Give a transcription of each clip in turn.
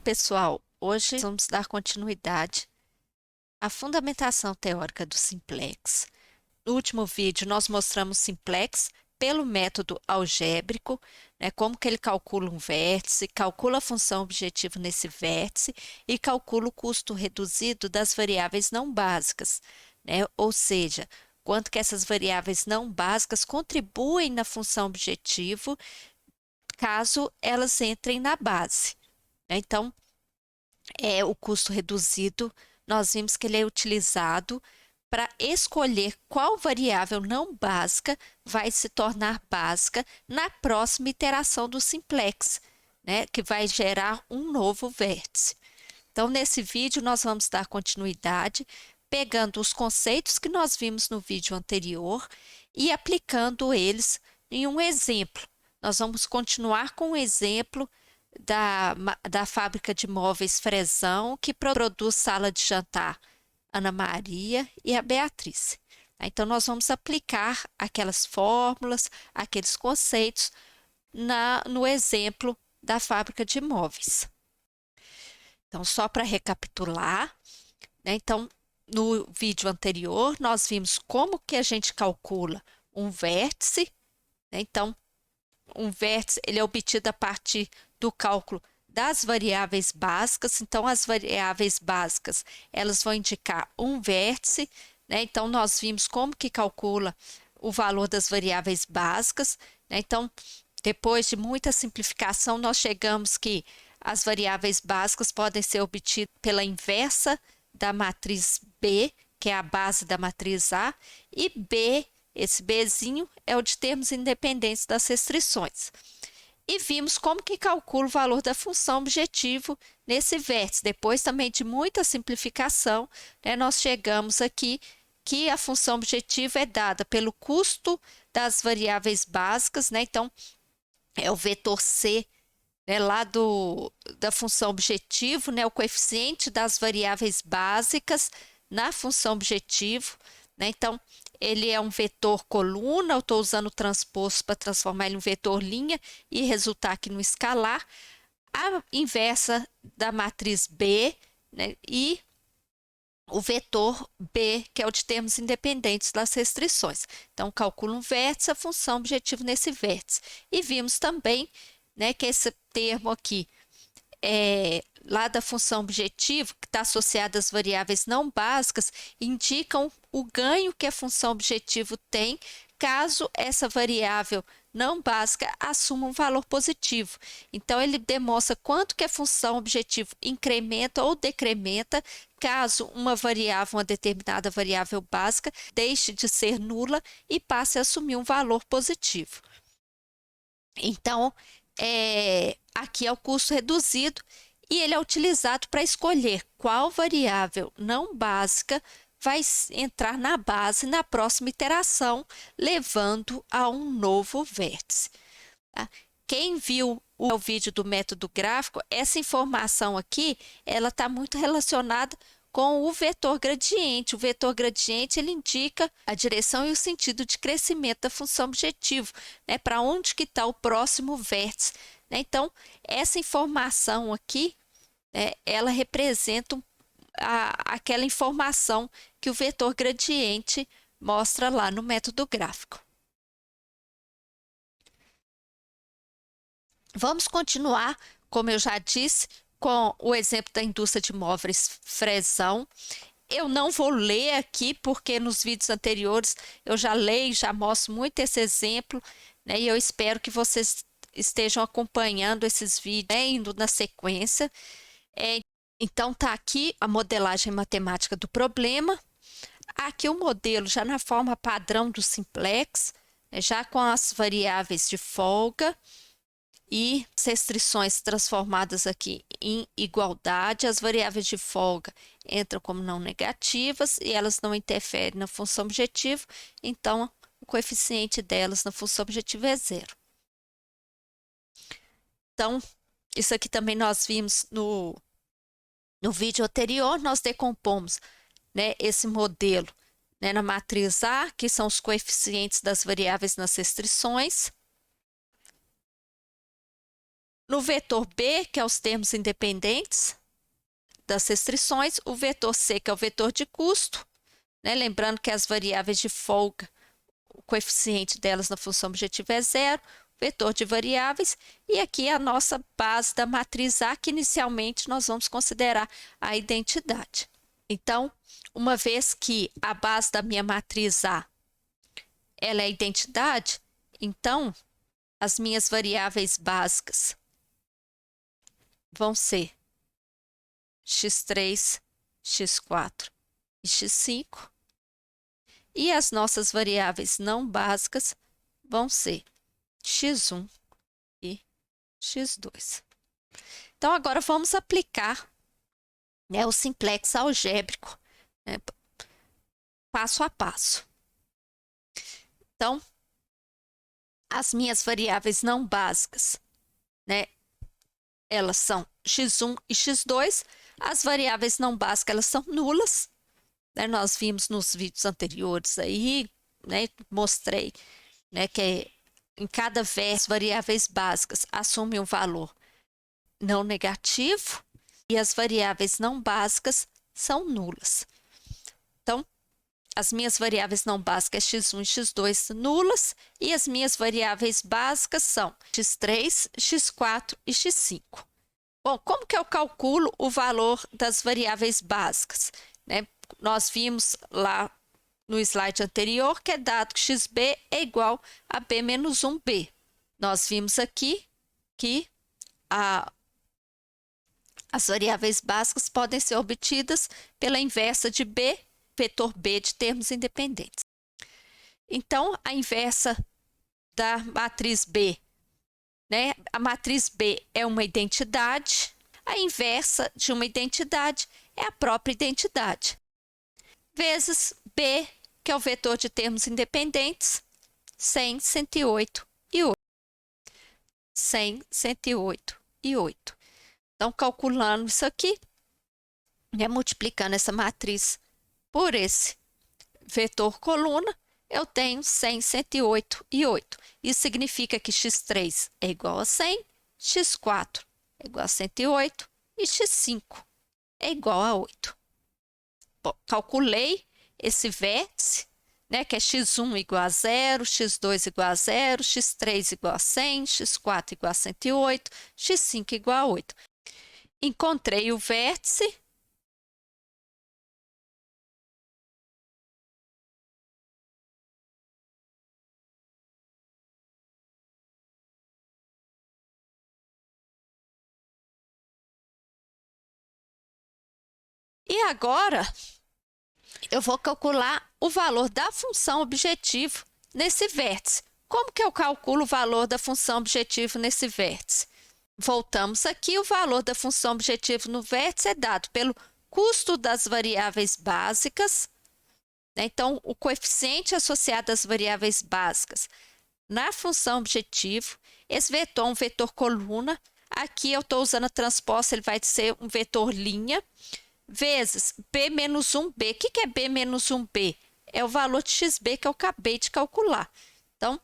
pessoal, hoje vamos dar continuidade à fundamentação teórica do simplex. No último vídeo, nós mostramos simplex pelo método algébrico, né, como que ele calcula um vértice, calcula a função objetiva nesse vértice e calcula o custo reduzido das variáveis não básicas, né, ou seja, quanto que essas variáveis não básicas contribuem na função objetivo caso elas entrem na base. Então, o custo reduzido, nós vimos que ele é utilizado para escolher qual variável não básica vai se tornar básica na próxima iteração do simplex, né, que vai gerar um novo vértice. Então, nesse vídeo, nós vamos dar continuidade, pegando os conceitos que nós vimos no vídeo anterior e aplicando eles em um exemplo. Nós vamos continuar com o exemplo da fábrica de móveis Fresão, que produz sala de jantar Ana Maria e a Beatriz. Então, nós vamos aplicar aquelas fórmulas, aqueles conceitos no exemplo da fábrica de móveis. Então, só para recapitular, né? Então, no vídeo anterior, nós vimos como que a gente calcula um vértice, né? Então, um vértice ele é obtido a partir do cálculo das variáveis básicas. Então, as variáveis básicas, elas vão indicar um vértice, né? Então, nós vimos como que calcula o valor das variáveis básicas, né? Então, depois de muita simplificação, nós chegamos que as variáveis básicas podem ser obtidas pela inversa da matriz B, que é a base da matriz A, e B, esse Bzinho, é o de termos independentes das restrições. E vimos como que calcula o valor da função objetivo nesse vértice. Depois também de muita simplificação, né, nós chegamos aqui que a função objetiva é dada pelo custo das variáveis básicas, né? Então, é o vetor C, né, lá da função objetivo, né, o coeficiente das variáveis básicas na função objetivo, né? Então, ele é um vetor coluna, eu estou usando o transposto para transformar ele em um vetor linha e resultar aqui no escalar. A inversa da matriz B, né, e o vetor B, que é o de termos independentes das restrições. Então, calculo um vértice, a função objetivo nesse vértice. E vimos também, né, que esse termo aqui lá da função objetivo, que está associada às variáveis não básicas, indicam o ganho que a função objetivo tem caso essa variável não básica assuma um valor positivo. Então, ele demonstra quanto que a função objetivo incrementa ou decrementa caso uma determinada variável básica deixe de ser nula e passe a assumir um valor positivo. Então, aqui é o custo reduzido e ele é utilizado para escolher qual variável não básica vai entrar na base na próxima iteração, levando a um novo vértice. Tá? Quem viu o vídeo do método gráfico, essa informação aqui, ela está muito relacionada com o vetor gradiente. O vetor gradiente ele indica a direção e o sentido de crescimento da função objetivo, né? Para onde que está o próximo vértice, né? Então, essa informação aqui, né, ela representa aquela informação que o vetor gradiente mostra lá no método gráfico. Vamos continuar, como eu já disse, com o exemplo da indústria de móveis Fresão. Eu não vou ler aqui, porque nos vídeos anteriores eu já leio, já mostro muito esse exemplo, né? E eu espero que vocês estejam acompanhando esses vídeos, né, indo na sequência. Então, está aqui a modelagem matemática do problema. Aqui o modelo já na forma padrão do simplex, né, já com as variáveis de folga e as restrições transformadas aqui em igualdade. As variáveis de folga entram como não negativas e elas não interferem na função objetiva, então o coeficiente delas na função objetiva é zero. Então, isso aqui também nós vimos no vídeo anterior. Nós decompomos, né, esse modelo, né, na matriz A, que são os coeficientes das variáveis nas restrições. No vetor B, que é os termos independentes das restrições, o vetor C, que é o vetor de custo, né? Lembrando que as variáveis de folga, o coeficiente delas na função objetiva é zero, vetor de variáveis, e aqui a nossa base da matriz A, que inicialmente nós vamos considerar a identidade. Então, uma vez que a base da minha matriz A ela é a identidade, então as minhas variáveis básicas vão ser x3, x4 e x5, e as nossas variáveis não básicas vão ser x1 e x2. Então, agora vamos aplicar, né, o simplex algébrico, né, passo a passo. Então, as minhas variáveis não básicas, né, elas são x1 e x2. As variáveis não básicas, elas são nulas, né? Nós vimos nos vídeos anteriores aí, né, mostrei, né, que em cada verso, variáveis básicas assumem um valor não negativo e as variáveis não básicas são nulas. Então, as minhas variáveis não básicas x1 e x2 nulas, e as minhas variáveis básicas são x3, x4 e x5. Bom, como que eu calculo o valor das variáveis básicas, né? Nós vimos lá no slide anterior que é dado que xb é igual a b menos 1b. Nós vimos aqui que as variáveis básicas podem ser obtidas pela inversa de b, vetor b de termos independentes. Então, a inversa da matriz B, né? A matriz B é uma identidade, a inversa de uma identidade é a própria identidade, vezes B, que é o vetor de termos independentes, 100, 108 e 8. 100, 108 e 8. Então, calculando isso aqui, né, multiplicando essa matriz por esse vetor coluna, eu tenho 100, 108 e 8. Isso significa que x3 é igual a 100, x4 é igual a 108 e x5 é igual a 8. Bom, calculei esse vértice, né, que é x1 igual a 0, x2 igual a 0, x3 igual a 100, x4 igual a 108, x5 igual a 8. Encontrei o vértice. E agora, eu vou calcular o valor da função objetivo nesse vértice. Como que eu calculo o valor da função objetivo nesse vértice? Voltamos aqui, o valor da função objetivo no vértice é dado pelo custo das variáveis básicas, né? Então, o coeficiente associado às variáveis básicas na função objetivo, esse vetor é um vetor coluna, aqui eu estou usando a transposta, ele vai ser um vetor linha, vezes b menos 1b. O que é b menos 1b? É o valor de xb que eu acabei de calcular. Então,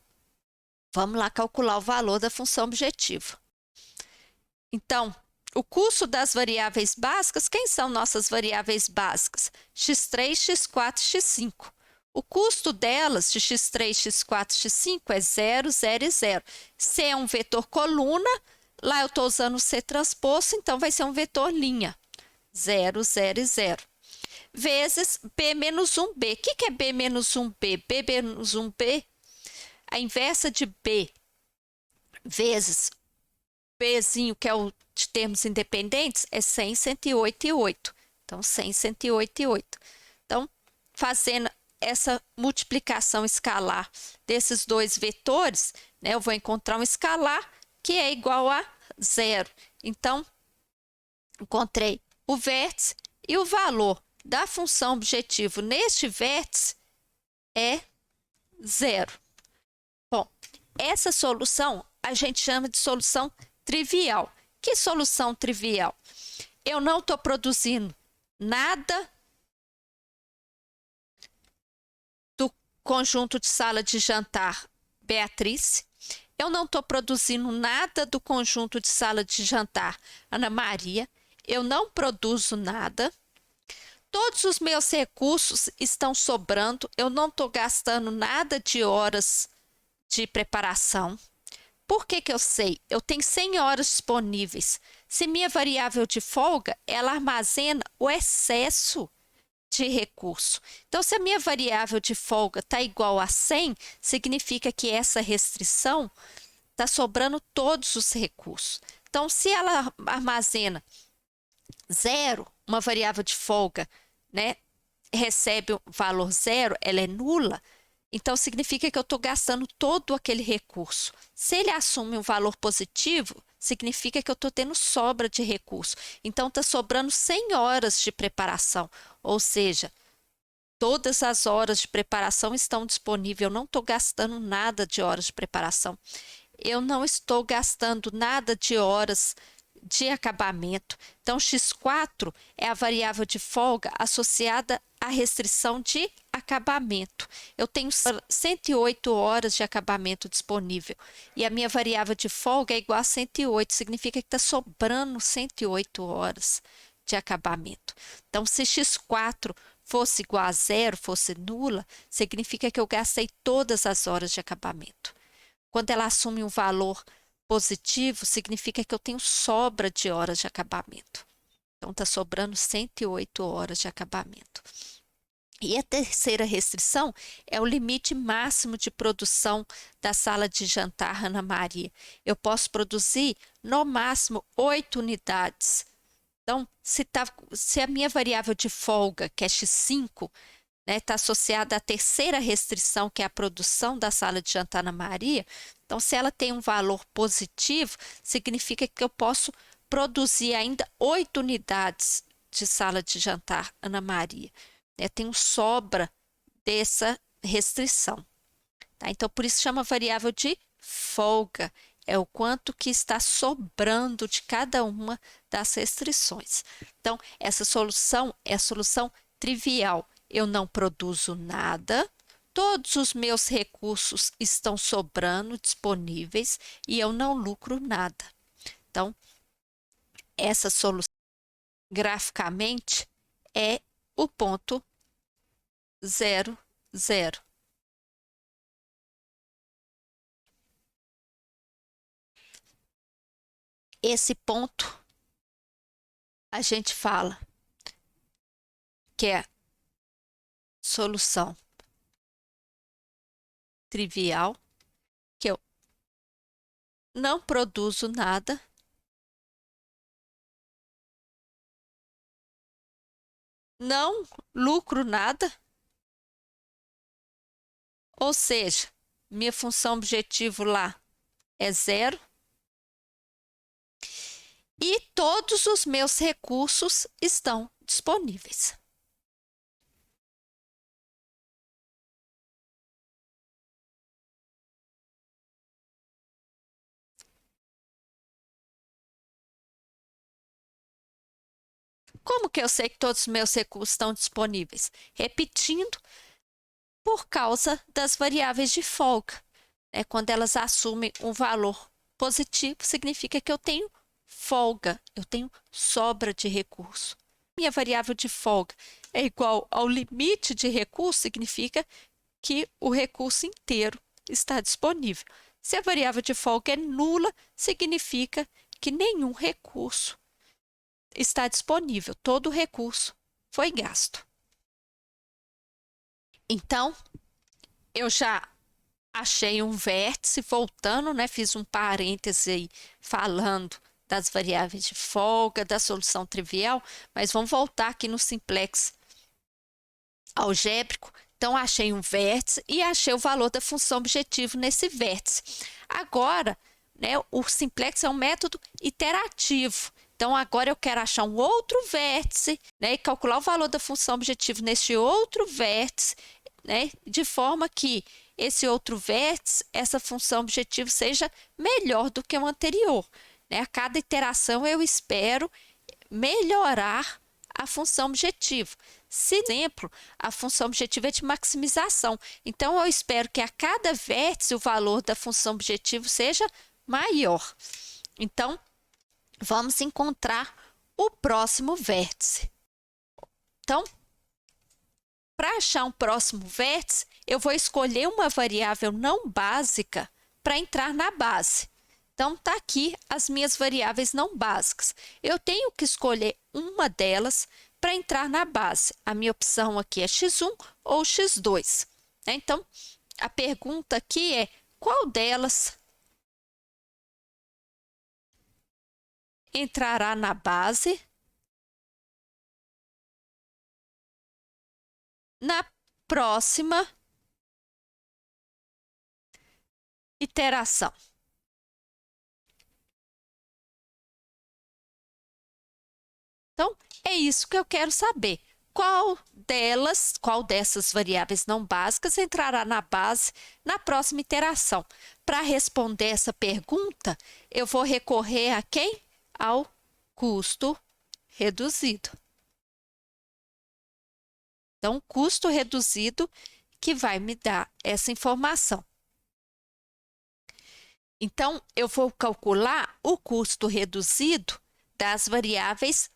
vamos lá calcular o valor da função objetivo. Então, o custo das variáveis básicas, quem são nossas variáveis básicas? x3, x4 e x5. O custo delas, de x3, x4 e x5, é 0, 0 e 0. C é um vetor coluna, lá eu estou usando o C transposto, então vai ser um vetor linha. 0, 0 e 0. Vezes b menos 1b. O que é b menos 1b? b menos 1b, a inversa de b vezes bzinho, que é o de termos independentes, é 100, 108 e 8. Então, 100, 108 e 8. Então, fazendo essa multiplicação escalar desses dois vetores, né, eu vou encontrar um escalar que é igual a 0. Então, encontrei o vértice e o valor da função objetivo neste vértice é 0. Bom, essa solução a gente chama de solução trivial. Que solução trivial? Eu não estou produzindo nada do conjunto de sala de jantar Beatriz. Eu não estou produzindo nada do conjunto de sala de jantar Ana Maria. Eu não produzo nada. Todos os meus recursos estão sobrando. Eu não estou gastando nada de horas de preparação. Por que que eu sei? Eu tenho 100 horas disponíveis. Se minha variável de folga, ela armazena o excesso de recurso. Então, se a minha variável de folga está igual a 100, significa que essa restrição está sobrando todos os recursos. Então, se ela armazena 0, uma variável de folga, né, recebe o valor 0, ela é nula, então significa que eu estou gastando todo aquele recurso. Se ele assume um valor positivo, significa que eu estou tendo sobra de recurso. Então, está sobrando 100 horas de preparação, ou seja, todas as horas de preparação estão disponíveis. Eu não estou gastando nada de horas de preparação. Eu não estou gastando nada de horas de acabamento. Então, x4 é a variável de folga associada à restrição de acabamento. Eu tenho 108 horas de acabamento disponível e a minha variável de folga é igual a 108, significa que está sobrando 108 horas de acabamento. Então, se x4 fosse igual a 0, fosse nula, significa que eu gastei todas as horas de acabamento. Quando ela assume um valor positivo, significa que eu tenho sobra de horas de acabamento. Então, está sobrando 108 horas de acabamento. E a terceira restrição é o limite máximo de produção da sala de jantar Ana Maria. Eu posso produzir, no máximo, 8 unidades. Então, se a minha variável de folga, que é x5, está associada à terceira restrição, que é a produção da sala de jantar Ana Maria, então, se ela tem um valor positivo, significa que eu posso produzir ainda 8 unidades de sala de jantar Ana Maria. Tenho sobra dessa restrição. Tá? Então, por isso chama variável de folga. É o quanto que está sobrando de cada uma das restrições. Então, essa solução é a solução trivial. Eu não produzo nada, todos os meus recursos estão sobrando, disponíveis, e eu não lucro nada. Então, essa solução, graficamente, é o ponto 0, 0. Esse ponto, a gente fala que é solução trivial, que eu não produzo nada, não lucro nada, ou seja, minha função objetivo lá é 0 e todos os meus recursos estão disponíveis. Como que eu sei que todos os meus recursos estão disponíveis? Repetindo, por causa das variáveis de folga. Quando elas assumem um valor positivo, significa que eu tenho folga, eu tenho sobra de recurso. Minha variável de folga é igual ao limite de recurso, significa que o recurso inteiro está disponível. Se a variável de folga é nula, significa que nenhum recurso está disponível, todo o recurso foi gasto. Então, eu já achei um vértice, voltando, fiz um parêntese aí, falando das variáveis de folga, da solução trivial, mas vamos voltar aqui no simplex algébrico. Então, achei um vértice e achei o valor da função objetivo nesse vértice. Agora, o simplex é um método iterativo. Então, agora eu quero achar um outro vértice, e calcular o valor da função objetivo neste outro vértice, de forma que esse outro vértice, essa função objetivo seja melhor do que o anterior. A cada iteração eu espero melhorar a função objetivo. Se, por exemplo, a função objetiva é de maximização, então eu espero que a cada vértice o valor da função objetivo seja maior. Então, vamos encontrar o próximo vértice. Então, para achar um próximo vértice, eu vou escolher uma variável não básica para entrar na base. Então, está aqui as minhas variáveis não básicas. Eu tenho que escolher uma delas para entrar na base. A minha opção aqui é x1 ou x2. Então, a pergunta aqui é: qual delas entrará na base na próxima iteração? Então, é isso que eu quero saber. Qual dessas variáveis não básicas entrará na base na próxima iteração? Para responder essa pergunta, eu vou recorrer a quem? Ao custo reduzido. Então, custo reduzido que vai me dar essa informação. Então, eu vou calcular o custo reduzido das variáveis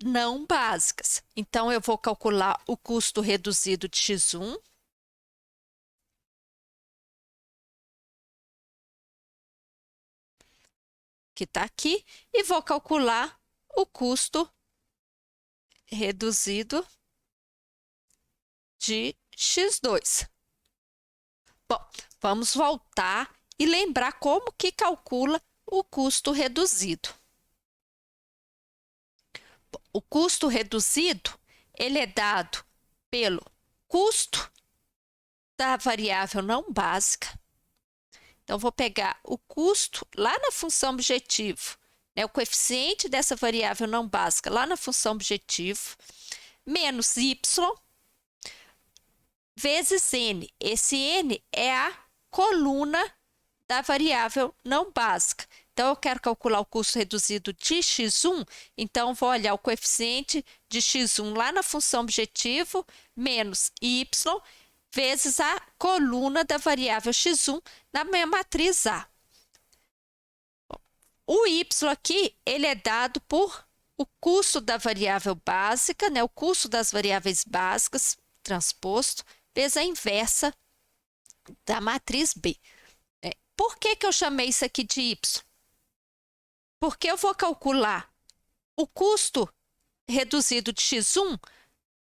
não básicas. Então, eu vou calcular o custo reduzido de x1, que está aqui, e vou calcular o custo reduzido de x2. Bom, vamos voltar e lembrar como que calcula o custo reduzido. O custo reduzido, ele é dado pelo custo da variável não básica. Então, vou pegar o custo lá na função objetivo, né, o coeficiente dessa variável não básica lá na função objetivo, menos y vezes n. Esse n é a coluna da variável não básica. Então, eu quero calcular o custo reduzido de x1, então vou olhar o coeficiente de x1 lá na função objetivo, menos y, vezes a coluna da variável x1 na minha matriz A. O y aqui, ele é dado por o custo da variável básica, né? O custo das variáveis básicas, transposto, vezes a inversa da matriz B. Por que eu chamei isso aqui de y? Porque eu vou calcular o custo reduzido de x1,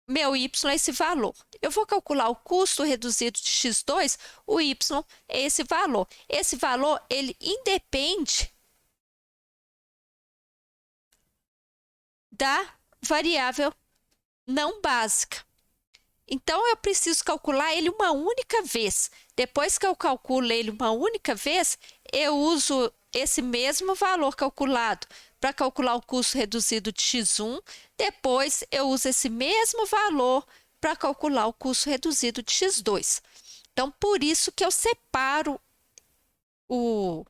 meu y é esse valor. Eu vou calcular o custo reduzido de x2, o y é esse valor. Esse valor, ele independe da variável não básica. Então, eu preciso calcular ele uma única vez. Depois que eu calculo ele uma única vez, eu uso esse mesmo valor calculado para calcular o custo reduzido de x1. Depois, eu uso esse mesmo valor para calcular o custo reduzido de x2. Então, por isso que eu separo o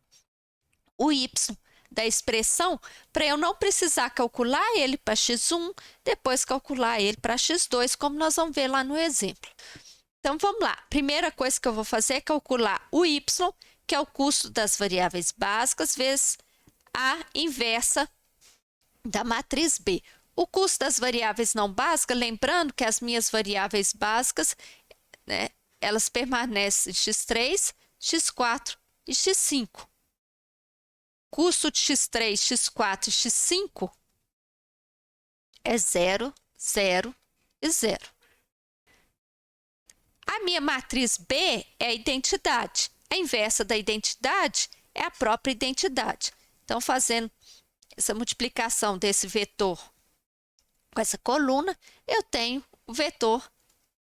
y da expressão, para eu não precisar calcular ele para x1, depois calcular ele para x2, como nós vamos ver lá no exemplo. Então, vamos lá. Primeira coisa que eu vou fazer é calcular o y, que é o custo das variáveis básicas, vezes a inversa da matriz B. O custo das variáveis não básicas, lembrando que as minhas variáveis básicas, né, elas permanecem x3, x4 e x5. Custo de x3, x4 e x5 é 0, 0 e 0. A minha matriz B é a identidade. A inversa da identidade é a própria identidade. Então, fazendo essa multiplicação desse vetor com essa coluna, eu tenho o vetor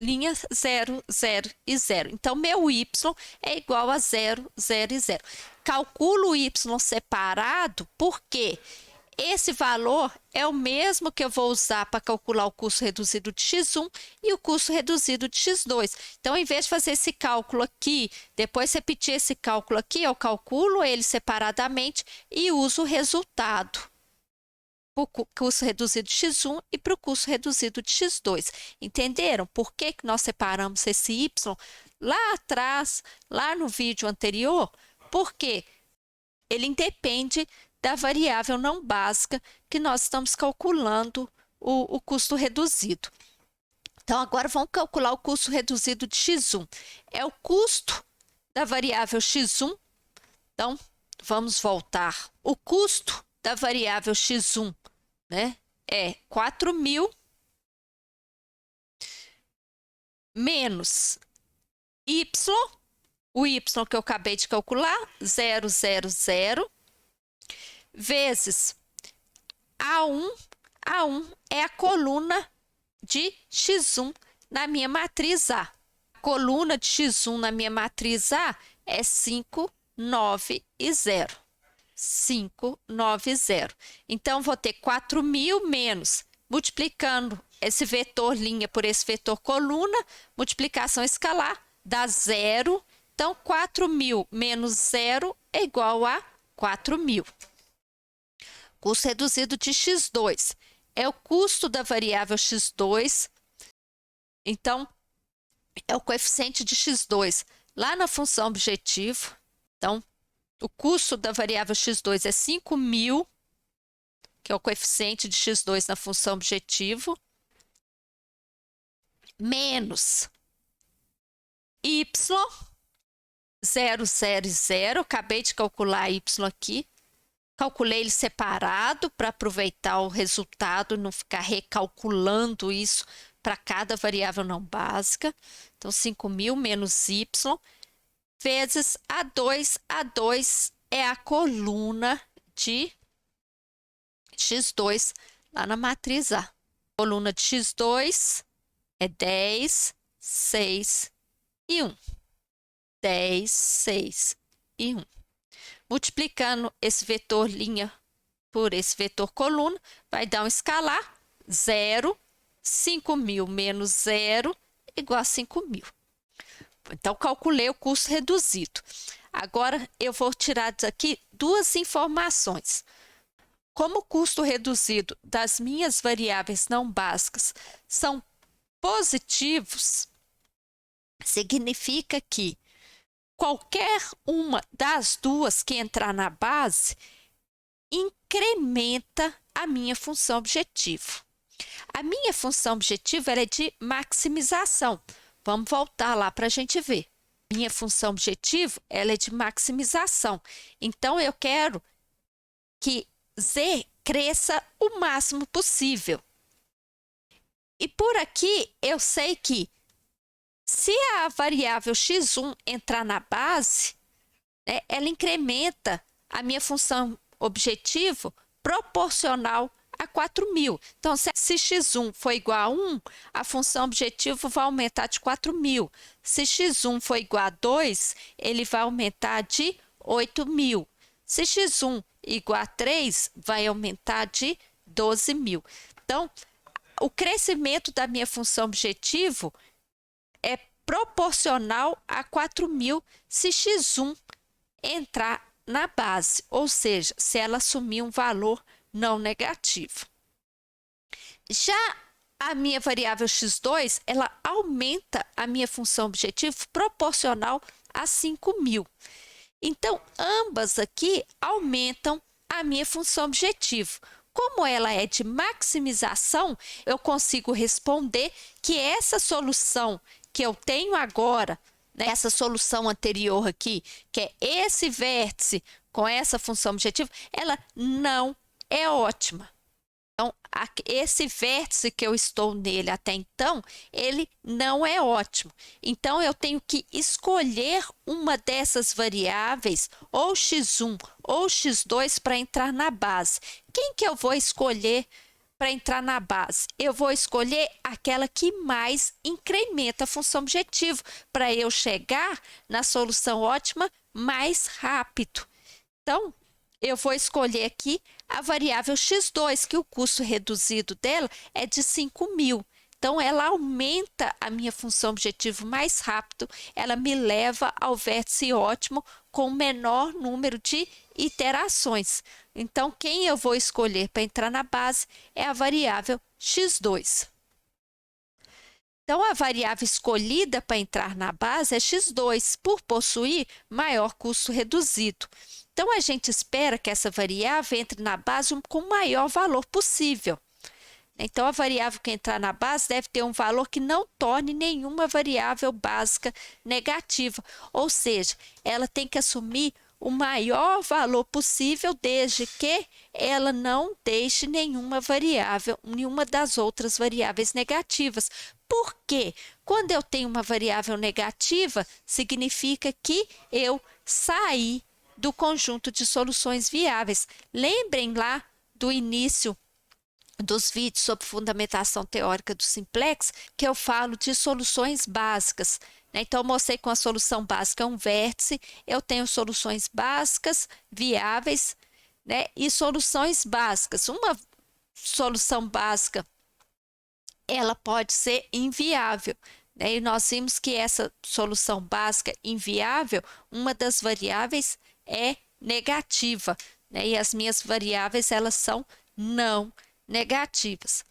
linha 0, 0 e 0. Então, meu y é igual a 0, 0 e 0. Calculo o y separado porque esse valor é o mesmo que eu vou usar para calcular o custo reduzido de x1 e o custo reduzido de x2. Então, em vez de fazer esse cálculo aqui, depois repetir esse cálculo aqui, eu calculo ele separadamente e uso o resultado para o custo reduzido de x1 e para o custo reduzido de x2. Entenderam por que que nós separamos esse y lá atrás, lá no vídeo anterior? Porque ele independe da variável não básica que nós estamos calculando o custo reduzido. Então, agora vamos calcular o custo reduzido de x1. É o custo da variável x1. Então, vamos voltar. O custo da variável x1, né, é 4.000 menos y, o y que eu acabei de calcular, 000, vezes A1. A1 é a coluna de x1 na minha matriz A. A coluna de x1 na minha matriz A é 5, 9 e 0. 5, 9, 0. Então, vou ter 4.000 menos, multiplicando esse vetor linha por esse vetor coluna, multiplicação escalar, dá 0. Então, 4.000 menos 0 é igual a 4.000. Custo reduzido de x2 é o custo da variável x2. Então, é o coeficiente de x2 lá na função objetivo. Então, o custo da variável x2 é 5.000, que é o coeficiente de x2 na função objetivo, menos y, 0, 0 e 0. Acabei de calcular y aqui. Calculei ele separado para aproveitar o resultado, não ficar recalculando isso para cada variável não básica. Então, 5.000 menos y vezes A2. A2 é a coluna de x2 lá na matriz A. A coluna de x2 é 10, 6 e 1. 10, 6 e 1. Multiplicando esse vetor linha por esse vetor coluna, vai dar um escalar, 0, 5.000 menos 0, igual a 5.000. Então, calculei o custo reduzido. Agora, eu vou tirar daqui duas informações. Como o custo reduzido das minhas variáveis não básicas são positivos, significa que qualquer uma das duas que entrar na base incrementa a minha função objetivo. A minha função objetivo ela é de maximização. Vamos voltar lá para a gente ver. Minha função objetivo ela é de maximização. Então, eu quero que Z cresça o máximo possível. E por aqui, eu sei que se a variável x1 entrar na base, né, ela incrementa a minha função objetivo proporcional a 4.000. Então, se x1 for igual a 1, a função objetivo vai aumentar de 4.000. Se x1 for igual a 2, ele vai aumentar de 8.000. Se x1 igual a 3, vai aumentar de 12.000. Então, o crescimento da minha função objetivo é proporcional a 4.000 se x1 entrar na base, ou seja, se ela assumir um valor não negativo. Já a minha variável x2, ela aumenta a minha função objetivo proporcional a 5.000. Então, ambas aqui aumentam a minha função objetivo. Como ela é de maximização, eu consigo responder que essa solução que eu tenho agora, né, essa solução anterior aqui, que é esse vértice com essa função objetiva, ela não é ótima. Então, esse vértice que eu estou nele até então, ele não é ótimo. Então, eu tenho que escolher uma dessas variáveis, ou x1 ou x2, para entrar na base. Quem que eu vou escolher para entrar na base? Eu vou escolher aquela que mais incrementa a função objetivo, para eu chegar na solução ótima mais rápido. Então, eu vou escolher aqui a variável x2, que o custo reduzido dela é de 5.000. Então, ela aumenta a minha função objetivo mais rápido, ela me leva ao vértice ótimo com o menor número de iterações. Então, quem eu vou escolher para entrar na base é a variável x2. Então, a variável escolhida para entrar na base é x2, por possuir maior custo reduzido. Então, a gente espera que essa variável entre na base com o maior valor possível. Então, a variável que entrar na base deve ter um valor que não torne nenhuma variável básica negativa, ou seja, ela tem que assumir o maior valor possível, desde que ela não deixe nenhuma das outras variáveis negativas. Por quê? Quando eu tenho uma variável negativa, significa que eu saí do conjunto de soluções viáveis. Lembrem lá do início dos vídeos sobre fundamentação teórica do simplex, que eu falo de soluções básicas. Então, eu mostrei que uma solução básica é um vértice, eu tenho soluções básicas, viáveis, e soluções básicas. Uma solução básica, ela pode ser inviável, e nós vimos que essa solução básica inviável, uma das variáveis é negativa, e as minhas variáveis, elas são não negativas.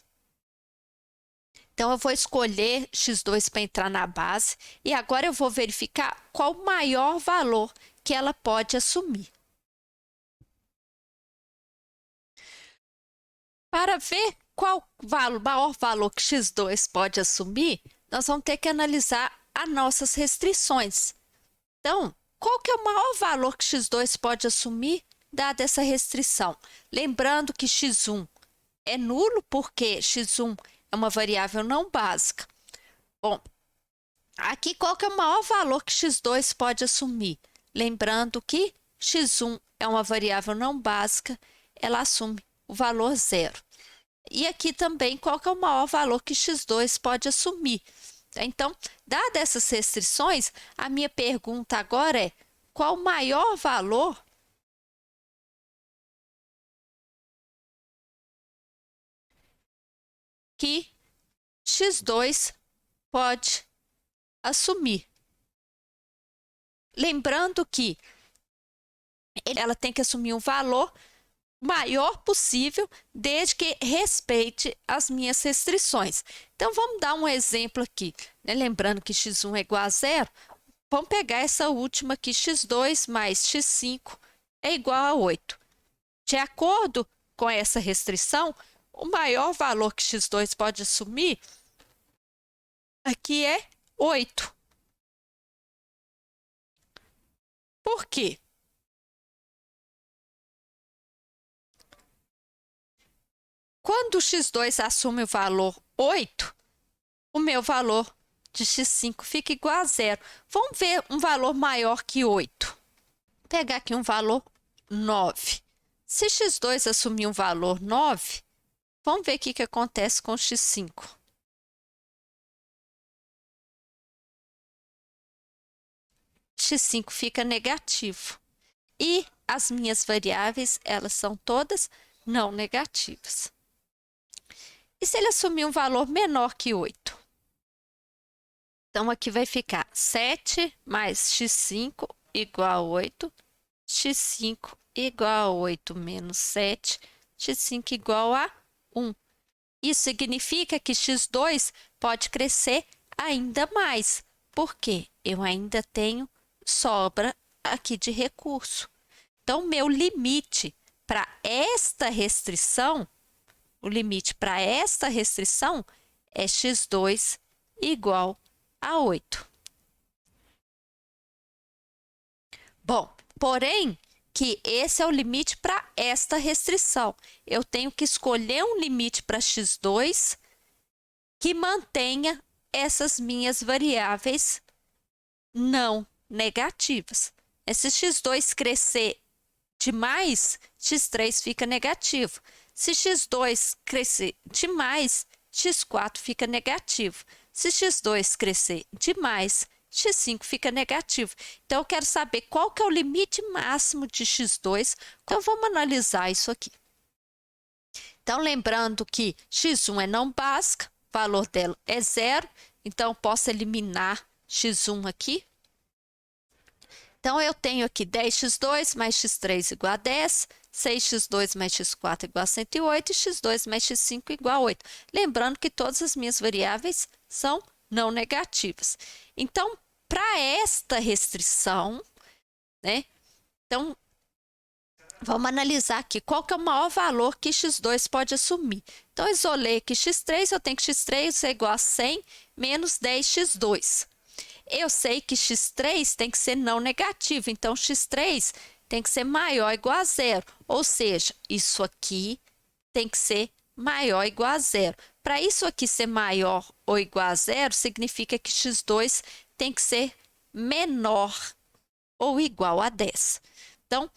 Então, eu vou escolher x2 para entrar na base e agora eu vou verificar qual o maior valor que ela pode assumir. Para ver qual o maior valor que x2 pode assumir, nós vamos ter que analisar as nossas restrições. Então, qual que é o maior valor que x2 pode assumir, dada essa restrição? Lembrando que x1 é nulo, porque x1 é uma variável não básica. Bom, aqui qual que é o maior valor que x2 pode assumir? Lembrando que x1 é uma variável não básica, ela assume o valor 0. E aqui também qual que é o maior valor que x2 pode assumir? Então, dadas essas restrições, a minha pergunta agora é: qual o maior valor que x2 pode assumir? Lembrando que ela tem que assumir um valor maior possível, desde que respeite as minhas restrições. Então, vamos dar um exemplo aqui, lembrando que x1 é igual a 0, vamos pegar essa última aqui, x2 mais x5 é igual a 8. De acordo com essa restrição, o maior valor que x2 pode assumir aqui é 8. Por quê? Quando o x2 assume o valor 8, o meu valor de x5 fica igual a 0. Vamos ver um valor maior que 8. Vou pegar aqui um valor 9. Se x2 assumir um valor 9, vamos ver o que acontece com o x5. X5 fica negativo. E as minhas variáveis, elas são todas não negativas. E se ele assumir um valor menor que 8? Então, aqui vai ficar 7 mais x5 igual a 8, x5 igual a 8 menos 7, x5 igual a 1. Isso significa que x2 pode crescer ainda mais, porque eu ainda tenho sobra aqui de recurso. Então, meu limite para esta restrição, é x2 igual a 8. Bom, porém, que esse é o limite para esta restrição. Eu tenho que escolher um limite para x2 que mantenha essas minhas variáveis não negativas. Se x2 crescer demais, x3 fica negativo. Se x2 crescer demais, x4 fica negativo. Se x2 crescer demais, x5 fica negativo. Então, eu quero saber qual que é o limite máximo de x2. Então, vamos analisar isso aqui. Então, lembrando que x1 é não básica, valor dela é 0, então posso eliminar x1 aqui. Então, eu tenho aqui 10x2 mais x3 igual a 10, 6x2 mais x4 igual a 108 e x2 mais x5 igual a 8. Lembrando que todas as minhas variáveis são não negativas. Então, para esta restrição, né? Então, vamos analisar aqui qual que é o maior valor que x2 pode assumir. Então, eu isolei aqui x3, eu tenho que x3 é igual a 100 menos 10x2. Eu sei que x3 tem que ser não negativo, então x3 tem que ser maior ou igual a 0. Ou seja, isso aqui tem que ser maior ou igual a 0. Para isso aqui ser maior ou igual a 0, significa que x2 tem que ser menor ou igual a 10. Então,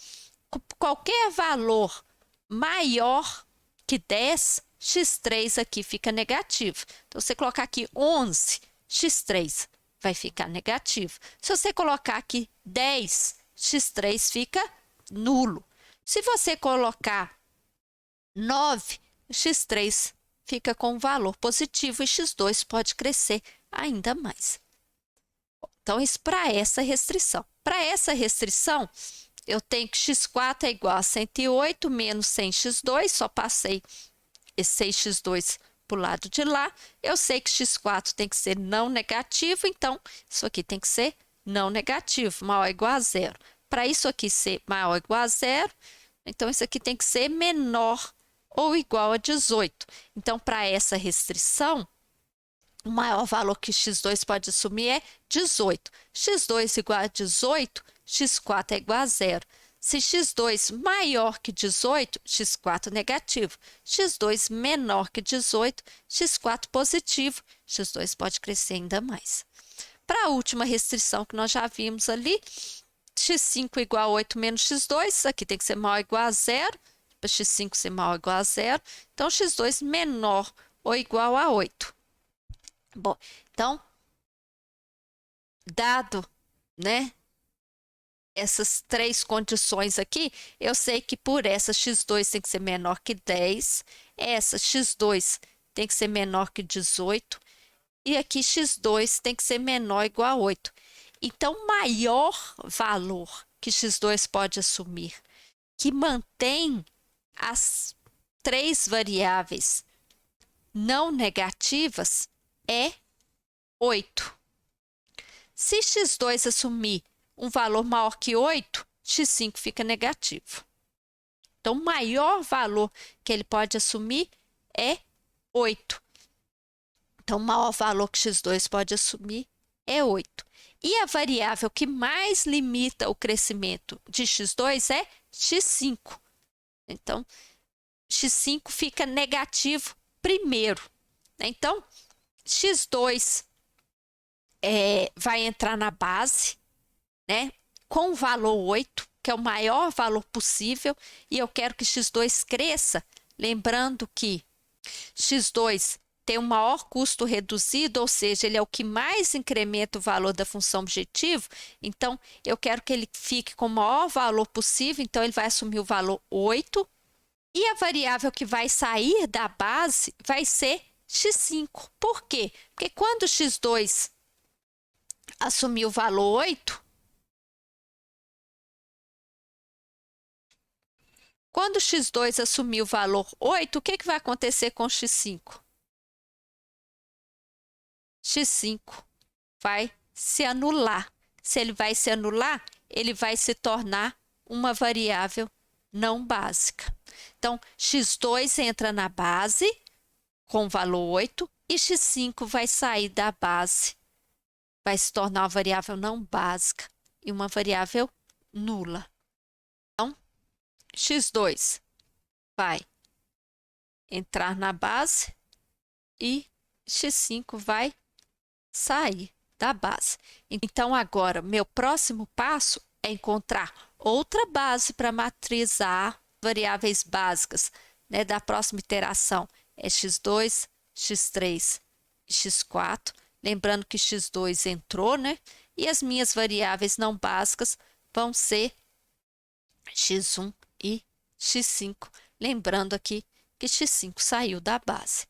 qualquer valor maior que 10, x3 aqui fica negativo. Então, você colocar aqui 11, x3 vai ficar negativo. Se você colocar aqui 10, x3 fica nulo. Se você colocar 9, x3 fica com um valor positivo e x2 pode crescer ainda mais. Então, isso para essa restrição. Para essa restrição, eu tenho que x4 é igual a 108 menos 100x2, só passei esse 6x2 para o lado de lá. Eu sei que x4 tem que ser não negativo, então isso aqui tem que ser não negativo, maior ou igual a 0. Para isso aqui ser maior ou igual a 0, então isso aqui tem que ser menor ou igual a 18. Então, para essa restrição, o maior valor que x2 pode assumir é 18. x2 igual a 18, x4 é igual a 0. Se x2 maior que 18, x4 negativo. x2 menor que 18, x4 positivo. x2 pode crescer ainda mais. Para a última restrição que nós já vimos ali, x5 igual a 8 menos x2, aqui tem que ser maior ou igual a 0, para x5 ser maior ou igual a 0, então x2 menor ou igual a 8. Bom, então, dado, né, essas três condições aqui, eu sei que por essa x2 tem que ser menor que 10, essa x2 tem que ser menor que 18, e aqui x2 tem que ser menor ou igual a 8. Então, o maior valor que x2 pode assumir, que mantém as três variáveis não negativas, é 8. Se x2 assumir um valor maior que 8, x5 fica negativo. Então, o maior valor que ele pode assumir é 8. Então, o maior valor que x2 pode assumir é 8. E a variável que mais limita o crescimento de x2 é x5. Então, x5 fica negativo primeiro. Então, x2 vai entrar na base, né, com o valor 8, que é o maior valor possível, e eu quero que x2 cresça, lembrando que x2 tem um maior custo reduzido, ou seja, ele é o que mais incrementa o valor da função objetivo, então eu quero que ele fique com o maior valor possível, então ele vai assumir o valor 8, e a variável que vai sair da base vai ser x5. Por quê? Porque quando x2 assumir o valor 8, quando x2 assumir o valor 8, o que vai acontecer com x5? x5 vai se anular. Se ele vai se anular, ele vai se tornar uma variável não básica. Então, x2 entra na base com o valor 8 e x5 vai sair da base, vai se tornar uma variável não básica e uma variável nula. Então, x2 vai entrar na base e x5 vai sair da base. Então, agora, meu próximo passo é encontrar outra base para matrizar variáveis básicas, né, da próxima iteração. É x2, x3 e x4. Lembrando que x2 entrou, né? E as minhas variáveis não básicas vão ser x1 e x5. Lembrando aqui que x5 saiu da base.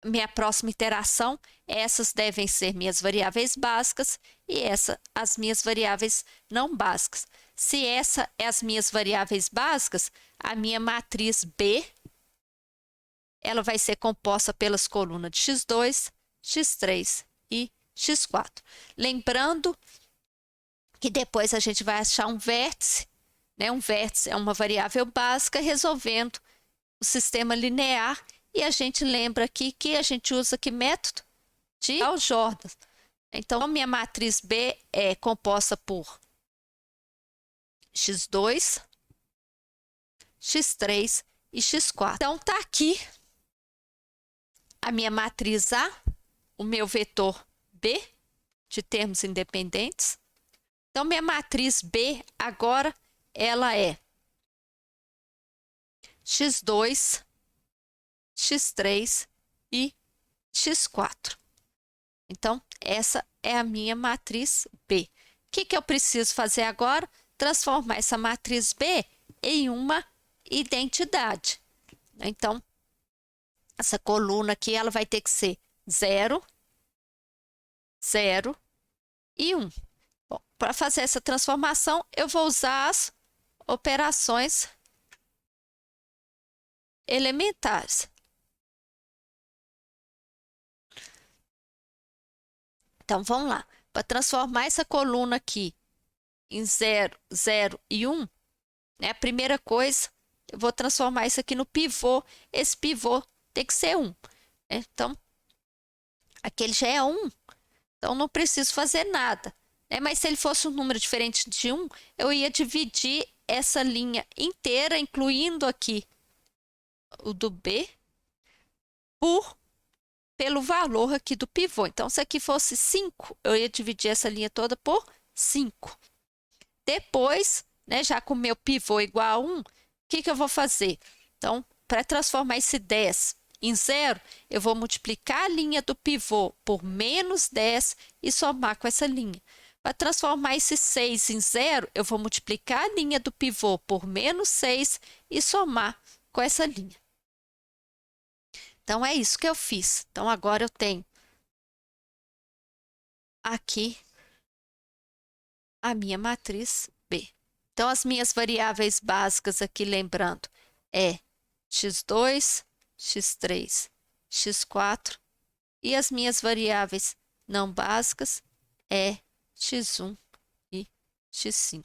minha próxima iteração, essas devem ser minhas variáveis básicas e essa as minhas variáveis não básicas. Se essa é as minhas variáveis básicas, a minha matriz B, ela vai ser composta pelas colunas de x2, x3 e x4. Lembrando que depois a gente vai achar um vértice, né? Um vértice é uma variável básica resolvendo o sistema linear, e a gente lembra aqui que a gente usa que método de Jordan. Então, a minha matriz B é composta por x2, x3 e x4. Então, está aqui a minha matriz A, o meu vetor B, de termos independentes. Então, minha matriz B agora, ela é x2, x3 e x4. Então, essa é a minha matriz B. O que eu preciso fazer agora? Transformar essa matriz B em uma identidade. Então, essa coluna aqui, ela vai ter que ser 0, 0 e 1. Bom, para fazer essa transformação, eu vou usar as operações elementares. Então, vamos lá. Para transformar essa coluna aqui em 0, 0 e 1, né, a primeira coisa, eu vou transformar isso aqui no pivô. Esse pivô tem que ser 1. Né? Então, aquele já é 1. Então, não preciso fazer nada. Né? Mas se ele fosse um número diferente de 1, eu ia dividir essa linha inteira, incluindo aqui o do B, pelo valor aqui do pivô. Então, se aqui fosse 5, eu ia dividir essa linha toda por 5. Depois, né, já com o meu pivô igual a 1, o que eu vou fazer? Então, para transformar esse 10 em 0, eu vou multiplicar a linha do pivô por menos 10 e somar com essa linha. Para transformar esse 6 em 0, eu vou multiplicar a linha do pivô por menos 6 e somar com essa linha. Então, é isso que eu fiz. Então, agora eu tenho aqui a minha matriz B. Então, as minhas variáveis básicas aqui, lembrando, é x2, x3, x4. E as minhas variáveis não básicas é x1 e x5.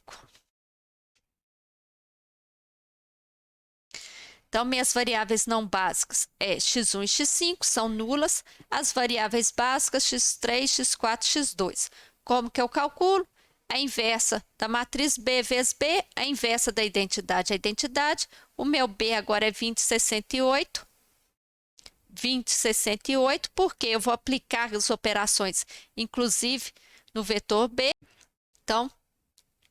Então, minhas variáveis não básicas é x1 e x5, são nulas. As variáveis básicas, x3, x4, x2. Como que eu calculo? A inversa da matriz B vezes B, a inversa da identidade é a identidade. O meu B agora é 20,68. 20,68, porque eu vou aplicar as operações, inclusive, no vetor B. Então,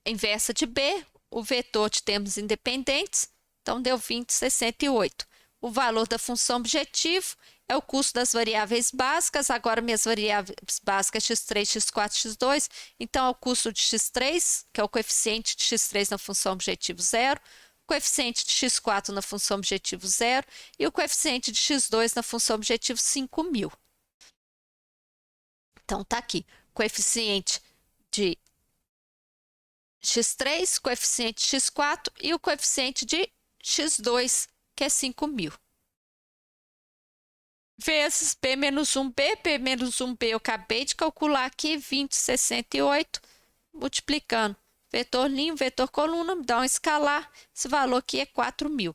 a inversa de B, o vetor de termos independentes, então deu 20,68. O valor da função objetivo é o custo das variáveis básicas. Agora, minhas variáveis básicas x3, x4, x2. Então, é o custo de x3, que é o coeficiente de x3 na função objetivo 0. O coeficiente de x4 na função objetivo 0. E o coeficiente de x2 na função objetivo 5.000. Então, está aqui. Coeficiente de x3, coeficiente de x4 e o coeficiente de x2, que é 5.000. Vezes P menos 1B. P menos 1B eu acabei de calcular aqui, 20,68, multiplicando vetor linha, vetor coluna, me dá um escalar. Esse valor aqui é 4.000.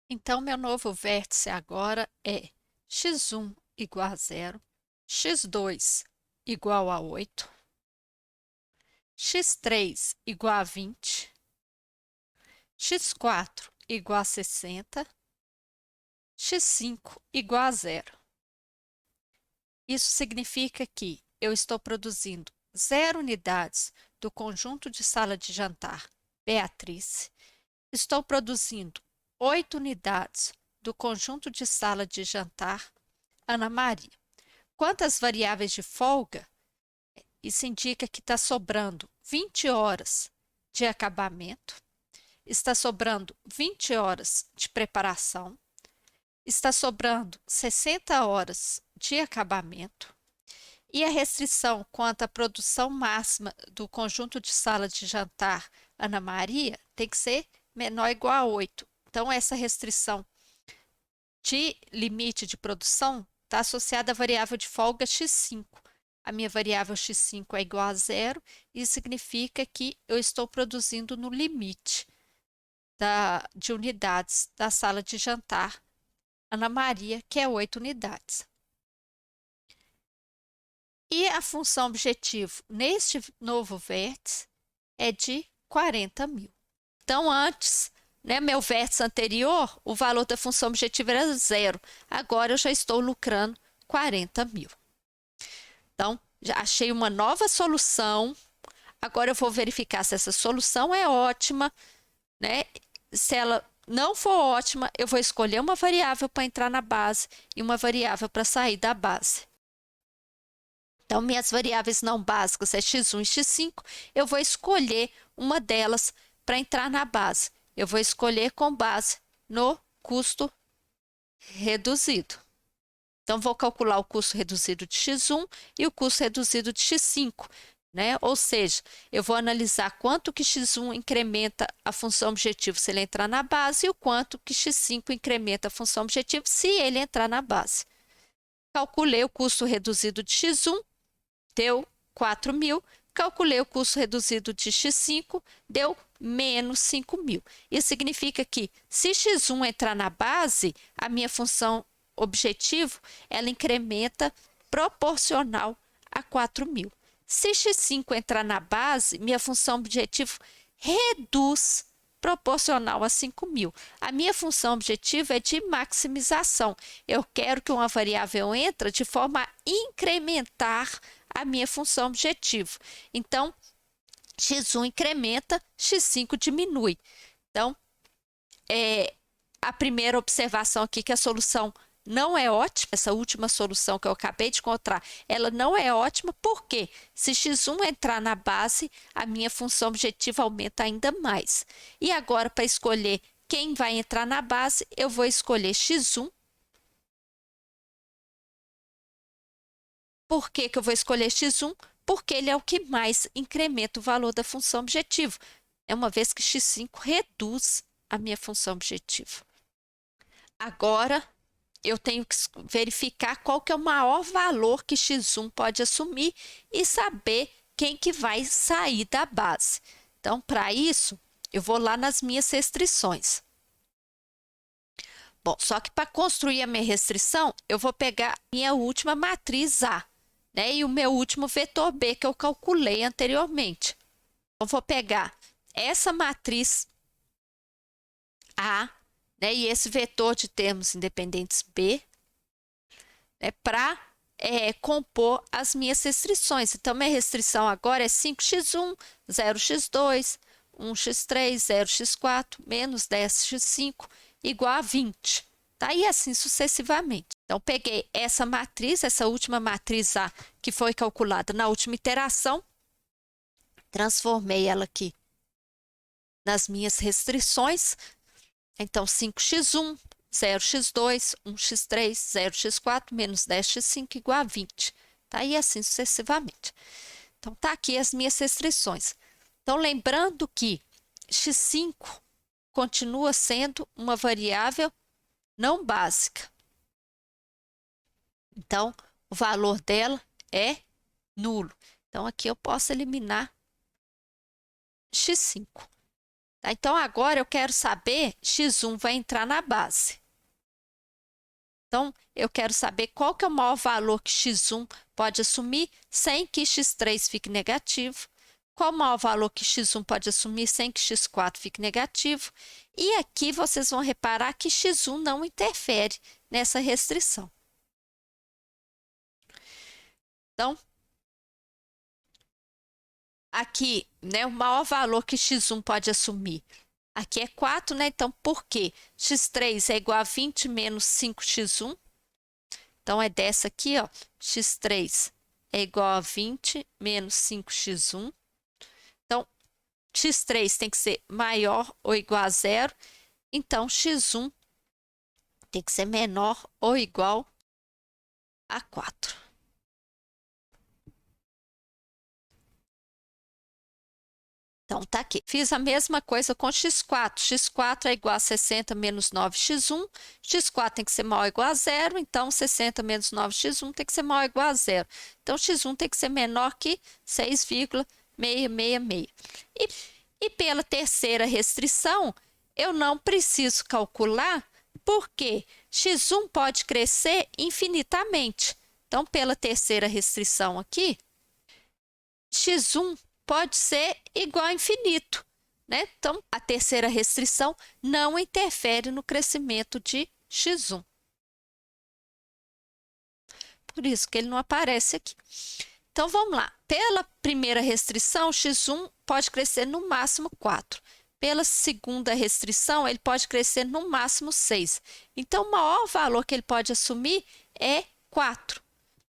Então, meu novo vértice agora é x1 igual a 0, x2 igual a 8, x3 igual a 20, x4 igual a 60, x5 igual a 0. Isso significa que eu estou produzindo 0 unidades do conjunto de sala de jantar Beatriz, estou produzindo 8 unidades do conjunto de sala de jantar Ana Maria. Quantas variáveis de folga? Isso indica que está sobrando 20 horas de acabamento, está sobrando 20 horas de preparação, está sobrando 60 horas de acabamento e a restrição quanto à produção máxima do conjunto de sala de jantar Ana Maria tem que ser menor ou igual a 8. Então, essa restrição de limite de produção está associada à variável de folga x5. A minha variável x5 é igual a zero, isso significa que eu estou produzindo no limite de unidades da sala de jantar Ana Maria, que é 8 unidades. E a função objetivo neste novo vértice é de 40 mil. Então, antes, meu vértice anterior, o valor da função objetiva era zero. Agora eu já estou lucrando 40 mil. Então, já achei uma nova solução. Agora eu vou verificar se essa solução é ótima, né? Se ela não for ótima, eu vou escolher uma variável para entrar na base e uma variável para sair da base. Então, minhas variáveis não básicas é x1 e x5. Eu vou escolher uma delas para entrar na base. Eu vou escolher com base no custo reduzido. Então, vou calcular o custo reduzido de x1 e o custo reduzido de x5, né? Ou seja, eu vou analisar quanto que x1 incrementa a função objetivo se ele entrar na base e o quanto que x5 incrementa a função objetivo se ele entrar na base. Calculei o custo reduzido de x1, deu 4 mil. Calculei o custo reduzido de x5, deu menos 5 mil. Isso significa que, se x1 entrar na base, a minha função objetivo, ela incrementa proporcional a 4 mil. Se x5 entrar na base, minha função objetivo reduz proporcional a 5 mil. A minha função objetivo é de maximização. Eu quero que uma variável entre de forma a incrementar a minha função objetivo. Então, x1 incrementa, x5 diminui. Então, a primeira observação aqui que a solução não é ótima, essa última solução que eu acabei de encontrar, ela não é ótima porque se x1 entrar na base, a minha função objetiva aumenta ainda mais. E agora, para escolher quem vai entrar na base, eu vou escolher x1. Por que que eu vou escolher x1? Porque ele é o que mais incrementa o valor da função objetivo. É uma vez que x5 reduz a minha função objetivo. Agora, eu tenho que verificar qual que é o maior valor que x1 pode assumir e saber quem que vai sair da base. Então, para isso, eu vou lá nas minhas restrições. Bom, só que para construir a minha restrição, eu vou pegar minha última matriz A, né, e o meu último vetor B que eu calculei anteriormente. Eu vou pegar essa matriz A, né, e esse vetor de termos independentes B, né, para compor as minhas restrições. Então, minha restrição agora é 5x1, 0x2, 1x3, 0x4, menos 10x5, igual a 20. Tá? E assim sucessivamente. Então, peguei essa matriz, essa última matriz A, que foi calculada na última iteração, transformei ela aqui nas minhas restrições. Então, 5x1, 0x2, 1x3, 0x4, menos 10x5, igual a 20. Tá? E assim sucessivamente. Então, tá aqui as minhas restrições. Então, lembrando que x5 continua sendo uma variável não básica. Então, o valor dela é nulo. Então, aqui eu posso eliminar x5. Tá? Então, agora eu quero saber, x1 vai entrar na base. Então, eu quero saber qual que é o maior valor que x1 pode assumir sem que x3 fique negativo. Qual o maior valor que x1 pode assumir sem que x4 fique negativo. E aqui vocês vão reparar que x1 não interfere nessa restrição. Então, aqui, né, o maior valor que x1 pode assumir. Aqui é 4, né? Então, por quê? x3 é igual a 20 menos 5x1. Então, é dessa aqui, ó. x3 é igual a 20 menos 5x1. Então, x3 tem que ser maior ou igual a zero. Então, x1 tem que ser menor ou igual a 4. Então, tá aqui. Fiz a mesma coisa com x4. x4 é igual a 60 menos 9x1. x4 tem que ser maior ou igual a zero. Então, 60 menos 9x1 tem que ser maior ou igual a zero. Então, x1 tem que ser menor que 6,666. E pela terceira restrição, eu não preciso calcular, porque x1 pode crescer infinitamente. Então, pela terceira restrição aqui, x1 pode ser igual a infinito, né? Então, a terceira restrição não interfere no crescimento de x1. Por isso que ele não aparece aqui. Então, vamos lá. Pela primeira restrição, x1 pode crescer no máximo 4. Pela segunda restrição, ele pode crescer no máximo 6. Então, o maior valor que ele pode assumir é 4.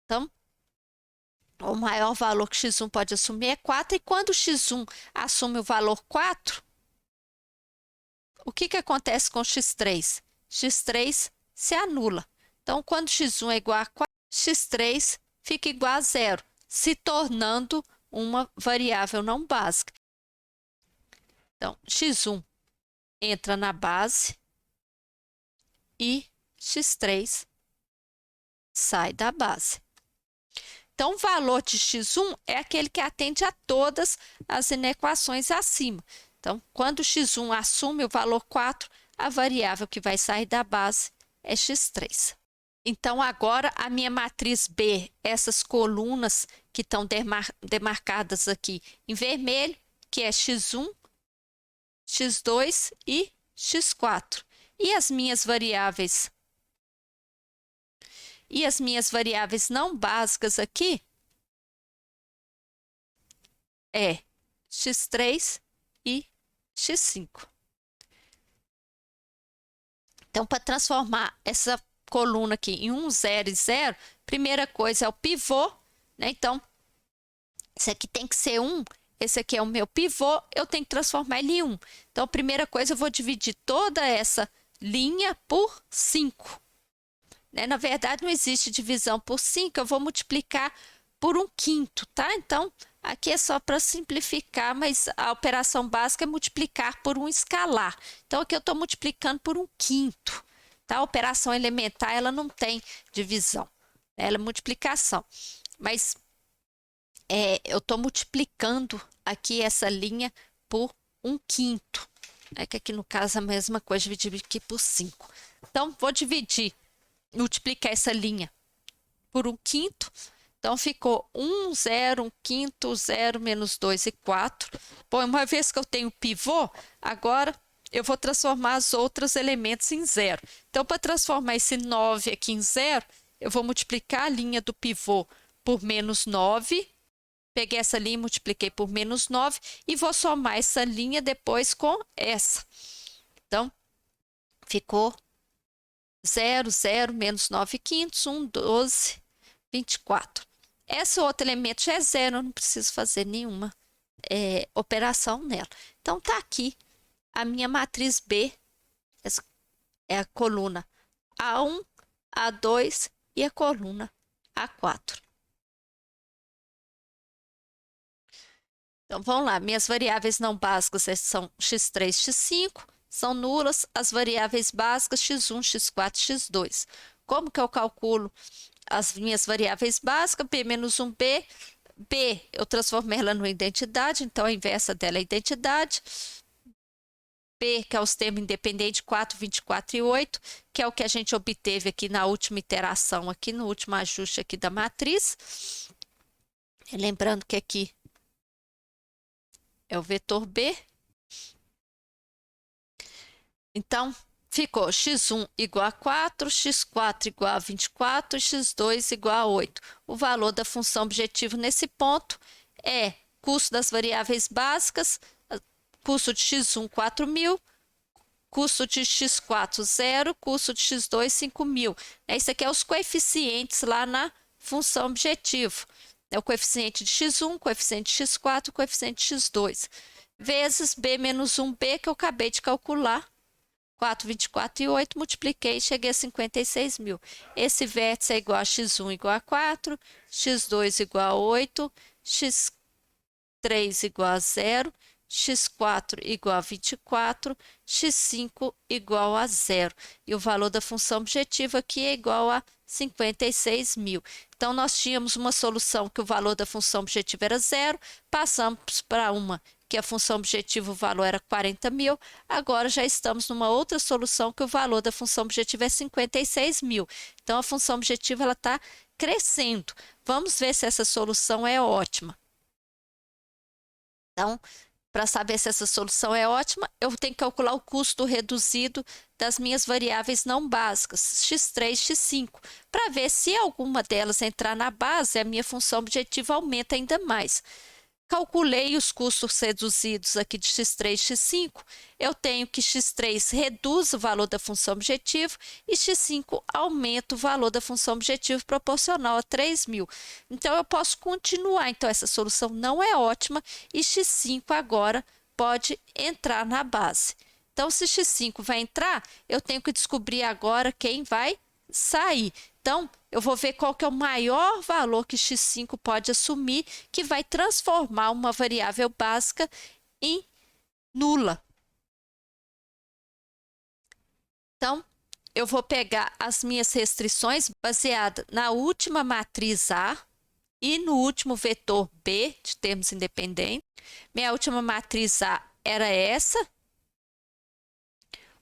Então, o maior valor que x1 pode assumir é 4, e quando x1 assume o valor 4, o que acontece com x3? x3 se anula. Então, quando x1 é igual a 4, x3 fica igual a zero, se tornando uma variável não básica. Então, x1 entra na base e x3 sai da base. Então, o valor de x1 é aquele que atende a todas as inequações acima. Então, quando x1 assume o valor 4, a variável que vai sair da base é x3. Então, agora, a minha matriz B, essas colunas que estão demarcadas aqui em vermelho, que é x1, x2 e x4. E as minhas variáveis não básicas aqui é x3 e x5. Então, para transformar essa coluna aqui em 1, 0 e 0, primeira coisa é o pivô, né? Então, esse aqui tem que ser 1, esse aqui é o meu pivô, eu tenho que transformar ele em 1. Então, a primeira coisa, eu vou dividir toda essa linha por 5. Na verdade, não existe divisão por 5, eu vou multiplicar por 1/5, tá? Então, aqui é só para simplificar, mas a operação básica é multiplicar por um escalar. Então, aqui eu estou multiplicando por 1/5, tá? A operação elementar, ela não tem divisão, ela é multiplicação. Mas eu estou multiplicando aqui essa linha por 1/5. É que aqui no caso a mesma coisa, dividir aqui por 5. Então, vou multiplicar essa linha por 1/5. Então, ficou 1, 0, 1/5, 0, menos 2 e 4. Bom, uma vez que eu tenho pivô, agora eu vou transformar os outros elementos em 0. Então, para transformar esse 9 aqui em 0, eu vou multiplicar a linha do pivô por menos 9. Peguei essa linha e multipliquei por menos 9 e vou somar essa linha depois com essa. Então, ficou 0, 0, menos 9/5, 1, 12, 24. Esse outro elemento já é 0, eu não preciso fazer nenhuma operação nela. Então, tá aqui a minha matriz B, essa é a coluna A1, A2 e a coluna A4. Então, vamos lá, minhas variáveis não básicas são x3, x5, são nulas as variáveis básicas x1, x4, x2. Como que eu calculo as minhas variáveis básicas? B menos 1b. B, eu transformei ela numa identidade, então a inversa dela é identidade. B, que é os termos independentes 4, 24 e 8, que é o que a gente obteve aqui na última iteração, aqui no último ajuste aqui da matriz. Lembrando que aqui é o vetor B. Então, ficou x1 igual a 4, x4 igual a 24 e x2 igual a 8. O valor da função objetivo nesse ponto é custo das variáveis básicas, custo de x1, 4.000, custo de x4, 0, custo de x2, 5.000. Isso aqui é os coeficientes lá na função objetivo. É o coeficiente de x1, coeficiente de x4, coeficiente de x2, vezes b menos 1b, que eu acabei de calcular, 4, 24 e 8, multipliquei e cheguei a 56 mil. Esse vértice é igual a x1 igual a 4, x2 igual a 8, x3 igual a 0, x4 igual a 24, x5 igual a 0. E o valor da função objetiva aqui é igual a 56 mil. Então, nós tínhamos uma solução que o valor da função objetiva era 0, passamos para uma que a função objetiva, o valor era 40 mil, agora já estamos numa outra solução que o valor da função objetiva é 56 mil. Então, a função objetiva está crescendo. Vamos ver se essa solução é ótima. Então, para saber se essa solução é ótima, eu tenho que calcular o custo reduzido das minhas variáveis não básicas, x3, x5, para ver se alguma delas entrar na base, a minha função objetiva aumenta ainda mais. Calculei os custos reduzidos aqui de x3 e x5, eu tenho que x3 reduz o valor da função objetiva e x5 aumenta o valor da função objetiva proporcional a 3.000. Então, eu posso continuar. Então, essa solução não é ótima e x5 agora pode entrar na base. Então, se x5 vai entrar, eu tenho que descobrir agora quem vai sair. Então, eu vou ver qual que é o maior valor que x5 pode assumir, que vai transformar uma variável básica em nula. Então, eu vou pegar as minhas restrições baseadas na última matriz A e no último vetor B de termos independentes. Minha última matriz A era essa: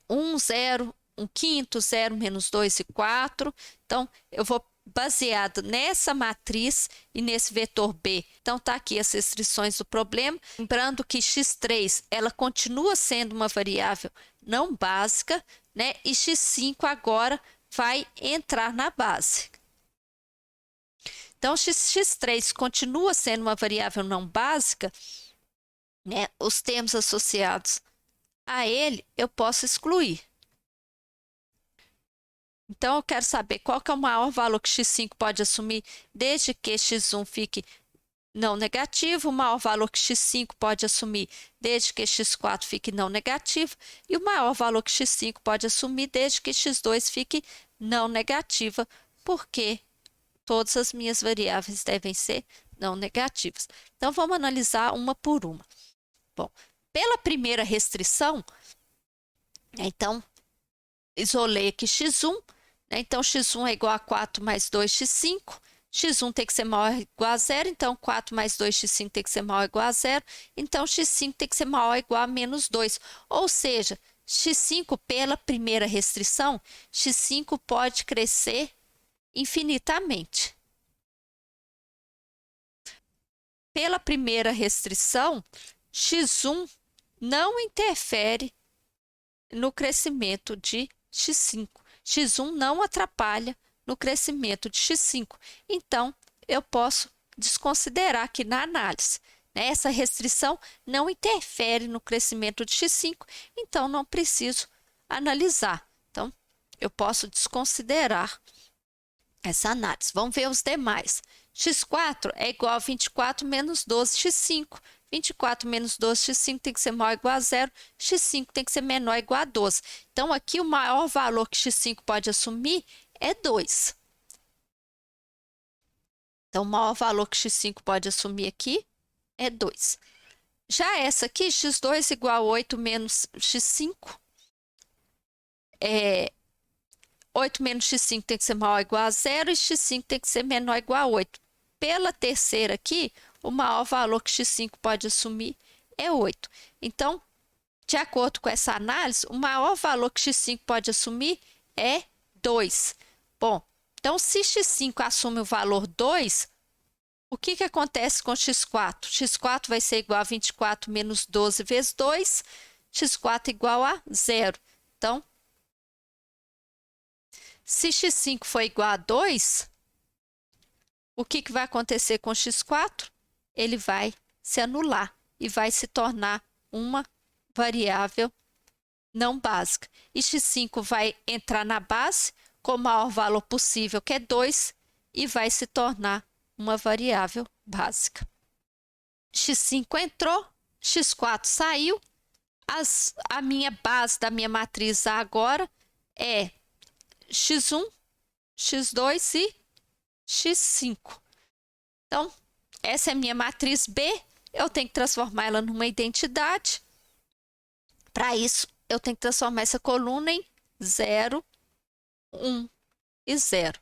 1, 0, 1 quinto, 0, menos 2 e 4. Então, eu vou baseado nessa matriz e nesse vetor B. Então, está aqui as restrições do problema. Lembrando que x3, ela continua sendo uma variável não básica, né? E x5 agora vai entrar na base. Então, x3 continua sendo uma variável não básica, né? Os termos associados a ele, eu posso excluir. Então, eu quero saber qual que é o maior valor que x5 pode assumir desde que x1 fique não negativo, o maior valor que x5 pode assumir desde que x4 fique não negativo e o maior valor que x5 pode assumir desde que x2 fique não negativa, porque todas as minhas variáveis devem ser não negativas. Então, vamos analisar uma por uma. Bom, pela primeira restrição, então, isolei aqui x1, né? Então, x1 é igual a 4 mais 2x5, x1 tem que ser maior ou igual a 0, então 4 mais 2x5 tem que ser maior ou igual a 0, então x5 tem que ser maior ou igual a menos 2, ou seja, x5 pela primeira restrição, x5 pode crescer infinitamente. Pela primeira restrição, x1 não interfere no crescimento de x5. x1 não atrapalha no crescimento de x5. Então, eu posso desconsiderar aqui na análise, né? Essa restrição não interfere no crescimento de x5, então não preciso analisar. Então, eu posso desconsiderar essa análise. Vamos ver os demais. x4 é igual a 24 menos 12x5. 24 menos 12x5 tem que ser maior ou igual a 0, x5 tem que ser menor ou igual a 12. Então, aqui o maior valor que x5 pode assumir é 2. Então, o maior valor que x5 pode assumir aqui é 2. Já essa aqui, x2 igual a 8 menos x5, 8 menos x5 tem que ser maior ou igual a 0 e x5 tem que ser menor ou igual a 8. Pela terceira aqui, o maior valor que x5 pode assumir é 8. Então, de acordo com essa análise, o maior valor que x5 pode assumir é 2. Bom, então se x5 assume o valor 2, o que acontece com x4? x4 vai ser igual a 24 menos 12 vezes 2, x4 igual a 0. Então, se x5 for igual a 2, o que vai acontecer com x4? Ele vai se anular e vai se tornar uma variável não básica. E x5 vai entrar na base com o maior valor possível, que é 2, e vai se tornar uma variável básica. x5 entrou, x4 saiu, A minha base da minha matriz A agora é x1, x2 e x5. Então, essa é a minha matriz B. Eu tenho que transformar ela numa identidade. Para isso, eu tenho que transformar essa coluna em 0, 1 e 0.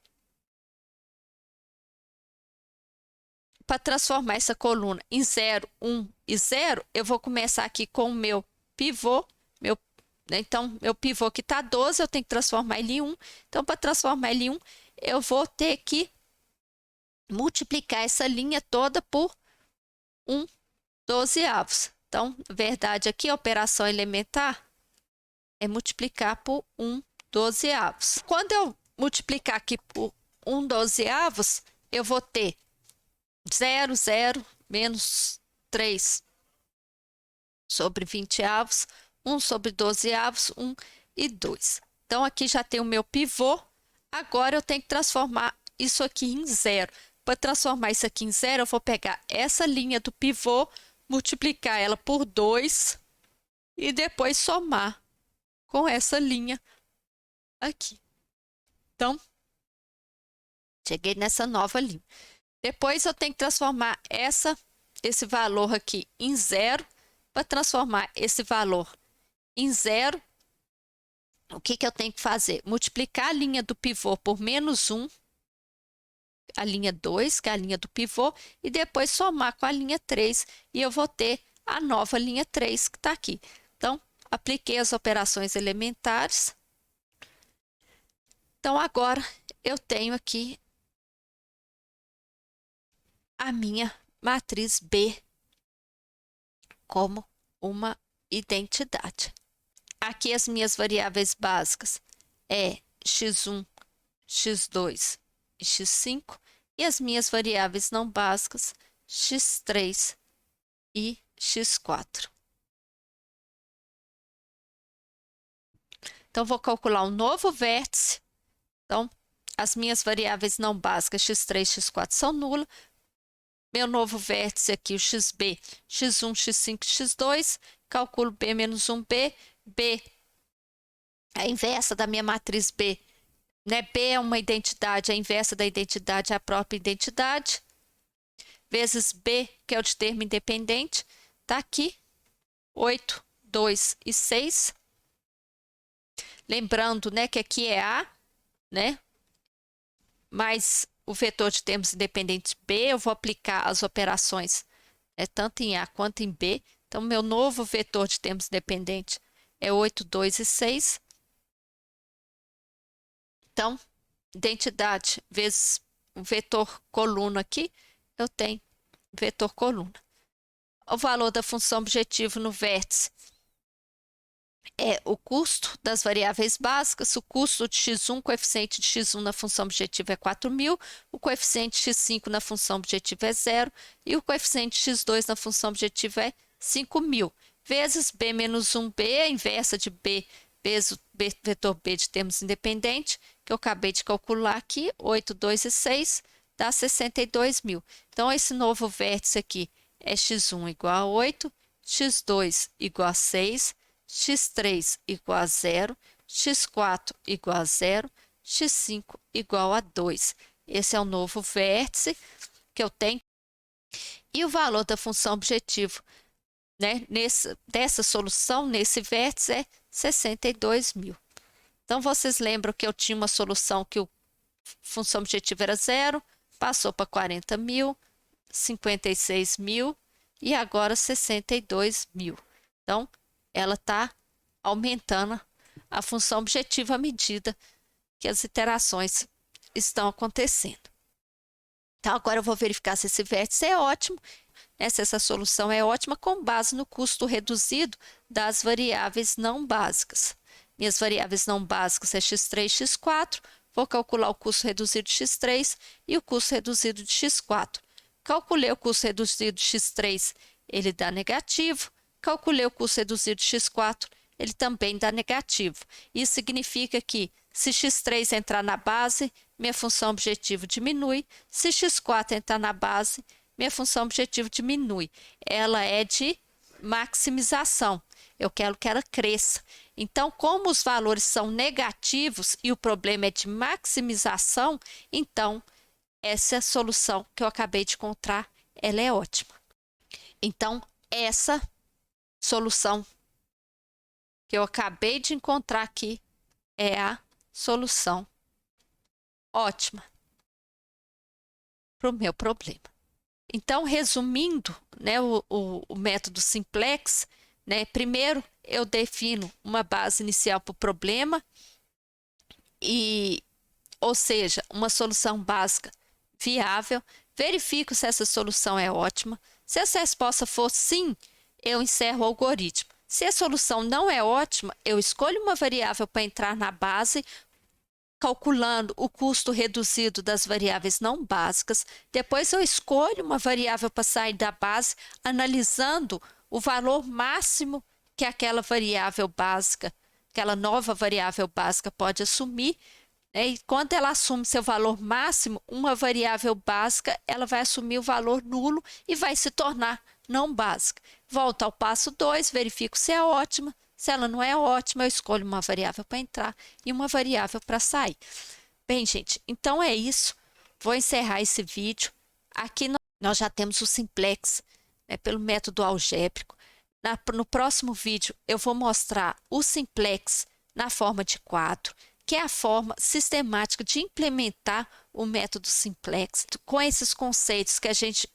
Para transformar essa coluna em 0, 1 e 0, eu vou começar aqui com o meu pivô. Então, meu pivô que está 12, eu tenho que transformar ele em 1. Então, para transformar ele em 1, eu vou ter que multiplicar essa linha toda por 1 dozeavos. Então, na verdade, aqui a operação elementar é multiplicar por 1 dozeavos. Quando eu multiplicar aqui por 1 dozeavos, eu vou ter 0, 0, menos 3 sobre 20 avos, 1 sobre 12 avos, 1 e 2. Então, aqui já tem o meu pivô. Agora, eu tenho que transformar isso aqui em 0. Para transformar isso aqui em 0, eu vou pegar essa linha do pivô, multiplicar ela por 2 e depois somar com essa linha aqui. Então, cheguei nessa nova linha. Depois eu tenho que transformar esse valor aqui em 0. Para transformar esse valor em 0, o que eu tenho que fazer? Multiplicar a linha do pivô por menos 1, a linha 2, que é a linha do pivô, e depois somar com a linha 3, e eu vou ter a nova linha 3 que está aqui. Então, apliquei as operações elementares. Então, agora eu tenho aqui a minha matriz B como uma identidade. Aqui as minhas variáveis básicas é x1, x2 e x5, e as minhas variáveis não básicas x3 e x4. Então, vou calcular um novo vértice. Então, as minhas variáveis não básicas x3 e x4 são nulas. Meu novo vértice aqui, o xb, x1, x5, x2, calculo b menos 1b, b é a inversa da minha matriz B, né? B é uma identidade, a inversa da identidade é a própria identidade, vezes b, que é o de termo independente, está aqui, 8, 2 e 6. Lembrando, né, que aqui é A, né, mais o vetor de termos independentes B, eu vou aplicar as operações tanto em A quanto em B. Então, meu novo vetor de termos independentes é 8, 2 e 6. Então, identidade vezes o vetor coluna aqui, eu tenho vetor coluna. O valor da função objetivo no vértice é o custo das variáveis básicas. O custo de x1, o coeficiente de x1 na função objetiva é 4.000, o coeficiente x5 na função objetiva é 0 e o coeficiente x2 na função objetiva é 5.000, vezes b menos 1b, a inversa de b, vezes o vetor b de termos independentes, que eu acabei de calcular aqui, 8, 2 e 6, dá 62.000. Então, esse novo vértice aqui é x1 igual a 8, x2 igual a 6, x3 igual a 0, x4 igual a 0, x5 igual a 2. Esse é o novo vértice que eu tenho. E o valor da função objetivo, né, dessa solução, nesse vértice, é 62.000. Então, vocês lembram que eu tinha uma solução que a função objetiva era 0, passou para 40.000, 56.000 e agora 62.000. Então, ela está aumentando a função objetiva à medida que as iterações estão acontecendo. Então, agora eu vou verificar se esse vértice é ótimo, né, se essa solução é ótima com base no custo reduzido das variáveis não básicas. Minhas variáveis não básicas é x3 e x4, vou calcular o custo reduzido de x3 e o custo reduzido de x4. Calculei o custo reduzido de x3, ele dá negativo. Calculei o custo reduzido de x4, ele também dá negativo. Isso significa que, se x3 entrar na base, minha função objetivo diminui. Se x4 entrar na base, minha função objetivo diminui. Ela é de maximização. Eu quero que ela cresça. Então, como os valores são negativos e o problema é de maximização, então essa solução que eu acabei de encontrar, ela é ótima. Então, essa solução que eu acabei de encontrar aqui é a solução ótima para o meu problema. Então, resumindo, né, o método simplex, né, primeiro eu defino uma base inicial para o problema, ou seja, uma solução básica viável, verifico se essa solução é ótima. Se essa resposta for sim, eu encerro o algoritmo. Se a solução não é ótima, eu escolho uma variável para entrar na base, calculando o custo reduzido das variáveis não básicas. Depois eu escolho uma variável para sair da base, analisando o valor máximo que aquela variável básica, aquela nova variável básica pode assumir. E quando ela assume seu valor máximo, uma variável básica, ela vai assumir o valor nulo e vai se tornar não básica. Volto ao passo 2, verifico se é ótima. Se ela não é ótima, eu escolho uma variável para entrar e uma variável para sair. Bem, gente, então é isso. Vou encerrar esse vídeo. Aqui nós já temos o simplex, né, pelo método algébrico. No próximo vídeo, eu vou mostrar o simplex na forma de quadro, que é a forma sistemática de implementar o método simplex. Com esses conceitos que a gente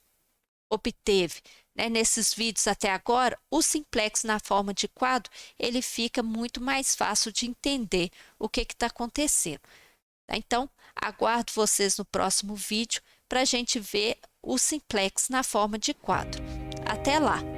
obteve, né, nesses vídeos até agora, o simplex na forma de quadro, ele fica muito mais fácil de entender o que está acontecendo. Tá? Então, aguardo vocês no próximo vídeo para a gente ver o simplex na forma de quadro. Até lá!